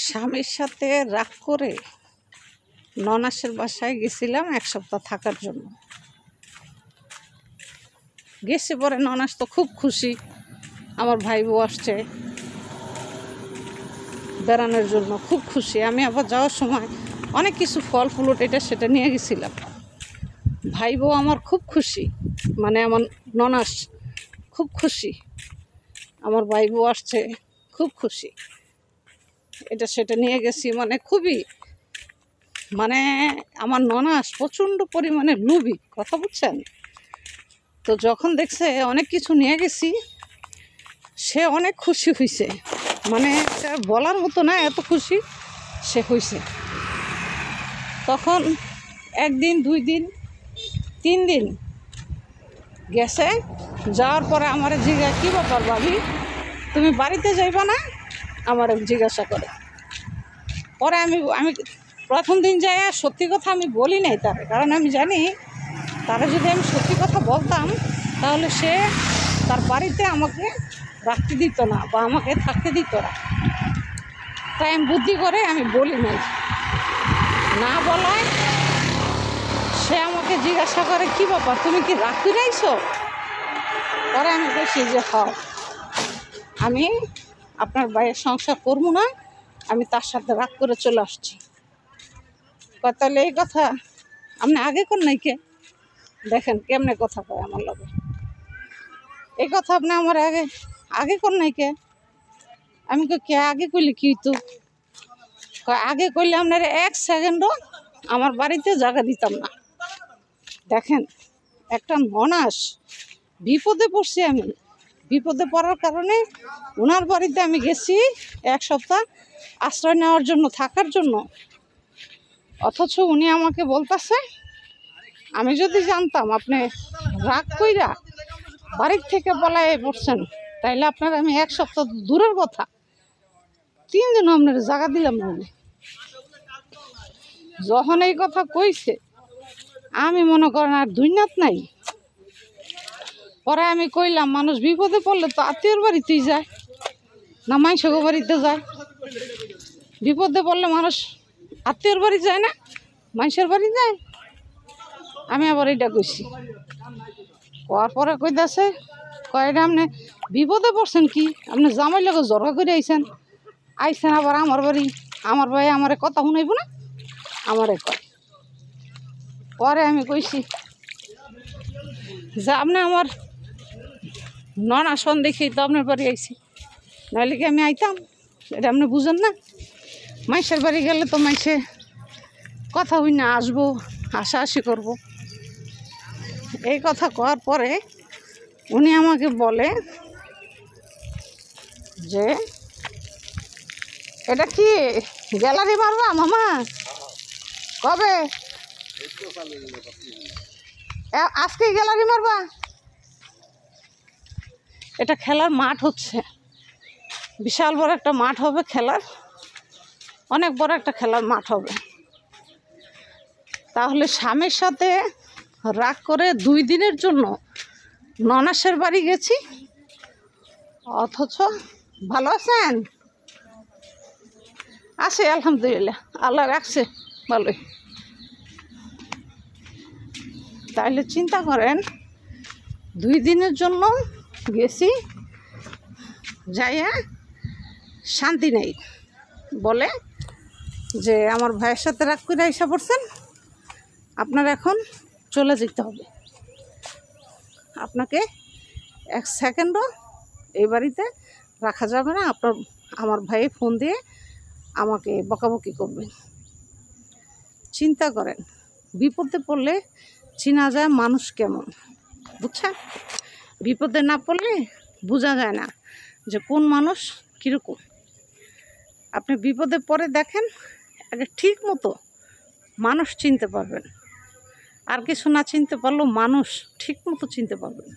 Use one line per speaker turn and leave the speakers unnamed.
স্বামীর সাথে রাগ করে ননাসের বাসায় গেছিলাম এক সপ্তাহ থাকার জন্য। গেছে পরে ননাস তো খুব খুশি, আমার ভাই বউ আসছে বেড়ানোর জন্য, খুব খুশি। আমি আবার যাওয়ার সময় অনেক কিছু ফল ফুলট এটা সেটা নিয়ে গেছিলাম। ভাই বউ আমার খুব খুশি, মানে আমার ননাস খুব খুশি, আমার ভাই বউ আসছে খুব খুশি, এটা সেটা নিয়ে গেছি। মানে খুবই, মানে আমার ননাস প্রচণ্ড পরিমাণে লুবি, কথা বুঝছেন তো। যখন দেখছে অনেক কিছু নিয়ে গেছি, সে অনেক খুশি হয়েছে, মানে এটা বলার মতো না, এত খুশি সে হয়েছে। তখন একদিন, 2 দিন, 3 দিন গেছে। যাওয়ার পরে আমার জিজ্ঞাসা, কী ব্যাপার ভাবি, তুমি বাড়িতে যাইবা না? আমার জিজ্ঞাসা করে। পরে আমি প্রথম দিন যাই সত্যি কথা আমি বলি নাই তারে, কারণ আমি জানি তারা যদি আমি সত্যি কথা বলতাম তাহলে সে তার বাড়িতে আমাকে রাখতে দিত না বা আমাকে থাকতে দিত না। তাই আমি বুদ্ধি করে আমি বলি নাই। না বলায় সে আমাকে জিজ্ঞাসা করে, কী ব্যাপার তুমি কি রাগ করে আইছো? পরে আমি বলছি যে আমি আপনার ভাইয়ের সংসার করবো না, আমি তার সাথে রাগ করে চলে আসছি। তাহলে এই কথা আপনি আগে কর নাই কে? দেখেন কেমনে কথা কয় আমার লগে। এই কথা আপনি আমার আগে কর নাই কে? আমি কে আগে কইলে কি তো আগে কইলে আপনার 1 সেকেন্ডও আমার বাড়িতে জায়গা দিতাম না। দেখেন একটা ননাস, বিপদে পড়ছি আমি। বিপদে পড়ার কারণে ওনার বাড়িতে আমি গেছি 1 সপ্তাহ আশ্রয় নেওয়ার জন্য, থাকার জন্য। অথচ উনি আমাকে বলতেছে, আমি যদি জানতাম আপনি রাগ কইরা বাড়ির থেকে পলায়ে পড়ছেন, তাইলে আপনার আমি 1 সপ্তাহ দূরের কথা 3 দিন আপনার জায়গা দিলাম না। যখন এই কথা কইছে আমি মনে করেন আর দুনিয়াত নাই। পরে আমি কইলাম, মানুষ বিপদে পড়লে তো আত্মীয়র বাড়িতেই যায় না, মাইসের বাড়িতে যায়। বিপদে পড়লে মানুষ আত্মীয়র বাড়ি যায় না, মাইসের বাড়ি যায়। আমি আবার এটা কইছি। করার পরে কইতাছে, কয়টা আপনি বিপদে পড়ছেন কি? আপনি জামাই লোক জড়া করে আইছেন আবার আমার বাড়ি, আমার ভাই আমারে কথা শুনাইব না, আমারে কয়। পরে আমি কইছি যে আপনি আমার ননাসন দেখেই তো আপনার বাড়ি আইছি, নাহলে কি আমি আইতাম? এটা আপনি বুঝেন না? মাইসের বাড়ি গেলে তো মাইসে কথা হই না, আসবো, আশাআশি করবো। এই কথা কওয়ার পরে উনি আমাকে বলে যে, এটা কি গ্যালারি মারবা মামা? কবে? আজকে গ্যালারি মারবা? এটা খেলার মাঠ হচ্ছে, বিশাল বড় একটা মাঠ হবে খেলার, অনেক বড় একটা খেলার মাঠ হবে। তাহলে স্বামীর সাথে রাগ করে 2 দিনের জন্য ননাসের বাড়ি গেছি, অথচ ভালো আছেন? আছে আলহামদুলিল্লাহ, আল্লাহ রাখছে ভালোই। তাহলে চিন্তা করেন, 2 দিনের জন্য গেছি, যাইয়া শান্তি নেই। বলে যে আমার ভাইয়ের সাথে রাগ করে আইসা পড়ছেন, আপনার এখন চলে যেতে হবে, আপনাকে 1 সেকেন্ডও এই বাড়িতে রাখা যাবে না। আমার ভাই ফোন দিয়ে আমাকে বকাবকি করবেন। চিন্তা করেন, বিপদে পড়লে চিনা যায় মানুষ কেমন, বুঝছেন? বিপদে না পড়লে বোঝা যায় না যে কোন মানুষ কীরকম। আপনি বিপদে পড়ে দেখেন, আগে ঠিক মতো মানুষ চিনতে পারবেন। আর কিছু না চিনতে পারলেও মানুষ ঠিক মতো চিনতে পারবেন।